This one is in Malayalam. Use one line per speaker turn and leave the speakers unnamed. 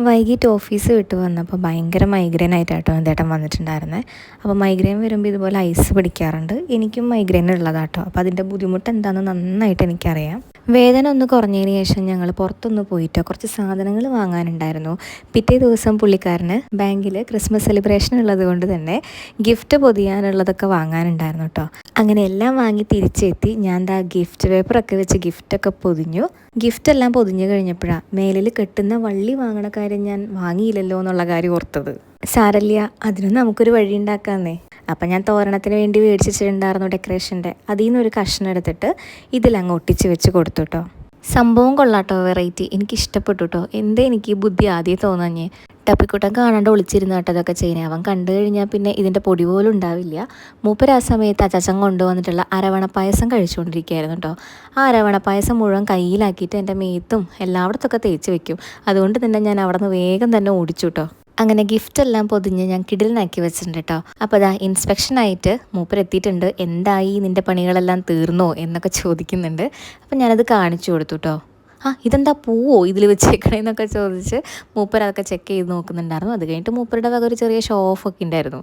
വൈകിട്ട് ഓഫീസ് വിട്ട് വന്നപ്പോൾ ഭയങ്കര മൈഗ്രെയിൻ ആയിട്ടാട്ടോ എന്തേട്ടൻ വന്നിട്ടുണ്ടായിരുന്നത്. അപ്പോൾ മൈഗ്രെയിൻ വരുമ്പോൾ ഇതുപോലെ ഐസ് പിടിക്കാറുണ്ട്. എനിക്കും മൈഗ്രെയിൻ ഉള്ളതാട്ടോ. അപ്പോൾ അതിൻ്റെ ബുദ്ധിമുട്ട് എന്താണെന്ന് നന്നായിട്ട് എനിക്കറിയാം. വേദന ഒന്ന് കുറഞ്ഞതിന് ശേഷം ഞങ്ങൾ പുറത്തൊന്ന് പോയിട്ടോ കുറച്ച് സാധനങ്ങൾ വാങ്ങാനുണ്ടായിരുന്നു. പിറ്റേ ദിവസം പുള്ളിക്കാരന് ബാങ്കിൽ ക്രിസ്മസ് സെലിബ്രേഷൻ ഉള്ളത് കൊണ്ട് തന്നെ ഗിഫ്റ്റ് പൊതിയാനുള്ളതൊക്കെ വാങ്ങാനുണ്ടായിരുന്നു കേട്ടോ. അങ്ങനെ എല്ലാം വാങ്ങി തിരിച്ചെത്തി ഞാൻ ദാ ഗിഫ്റ്റ് പേപ്പറൊക്കെ വെച്ച് ഗിഫ്റ്റൊക്കെ പൊതിഞ്ഞു. ഗിഫ്റ്റ് എല്ലാം പൊതിഞ്ഞു കഴിഞ്ഞപ്പോഴാണ് മേലിൽ കെട്ടുന്ന വള്ളി വാങ്ങണ കാര്യം ഞാൻ വാങ്ങിയില്ലല്ലോ എന്നുള്ള കാര്യം ഓർത്തത്. സാരല്ല, അതിനും നമുക്കൊരു വഴി ഉണ്ടാക്കാന്നേ. അപ്പം ഞാൻ തോരണത്തിന് വേണ്ടി മേടിച്ചിട്ടുണ്ടായിരുന്നു ഡെക്കറേഷൻ്റെ. അതിൽ നിന്നൊരു കഷ്ണം എടുത്തിട്ട് ഇതിലങ്ങ് ഒട്ടിച്ച് വെച്ച് കൊടുത്തു കേട്ടോ. സംഭവം കൊള്ളാട്ടോ, വെറൈറ്റി, എനിക്ക് ഇഷ്ടപ്പെട്ടു കേട്ടോ. എന്തേ എനിക്ക് ബുദ്ധി ആദ്യം തോന്നഞ്ഞേ. ടപ്പിക്കുട്ടൻ കാണാണ്ട് ഒളിച്ചിരുന്ന് കേട്ടോ അതൊക്കെ ചെയ്യുന്നത്. അവൻ കണ്ടു കഴിഞ്ഞാൽ പിന്നെ ഇതിൻ്റെ പൊടി പോലും ഉണ്ടാവില്ല. മൂപ്പര് ആ സമയത്ത് അച്ചാച്ചൻ കൊണ്ടുവന്നിട്ടുള്ള അരവണപ്പായസം കഴിച്ചുകൊണ്ടിരിക്കുകയായിരുന്നു കേട്ടോ. ആ അരവണപ്പായസം മുഴുവൻ കയ്യിലാക്കിയിട്ട് എൻ്റെ മേത്തും എല്ലായിടത്തൊക്കെ തേച്ച് വെക്കും. അതുകൊണ്ട് തന്നെ ഞാൻ അവിടെ നിന്ന് വേഗം തന്നെ ഓടിച്ചു കേട്ടോ. അങ്ങനെ ഗിഫ്റ്റ് എല്ലാം പൊതിഞ്ഞ് ഞാൻ കിടിലിനാക്കി വെച്ചിട്ടുണ്ട് കേട്ടോ. അപ്പോൾ അതാ ഇൻസ്പെക്ഷനായിട്ട് മൂപ്പർ എത്തിയിട്ടുണ്ട്. എന്തായി, നിൻ്റെ പണികളെല്ലാം തീർന്നോ എന്നൊക്കെ ചോദിക്കുന്നുണ്ട്. അപ്പം ഞാനത് കാണിച്ചു കൊടുത്തു കേട്ടോ. ഇതെന്താ പൂവോ ഇതിൽ വെച്ചേക്കണേന്നൊക്കെ ചോദിച്ച് മൂപ്പർ അതൊക്കെ ചെക്ക് ചെയ്ത് നോക്കുന്നുണ്ടായിരുന്നു. അത് കഴിഞ്ഞിട്ട് മൂപ്പരുടെ വക ഒരു ചെറിയ ഷോ ഓഫ് ഒക്കെ ഉണ്ടായിരുന്നു.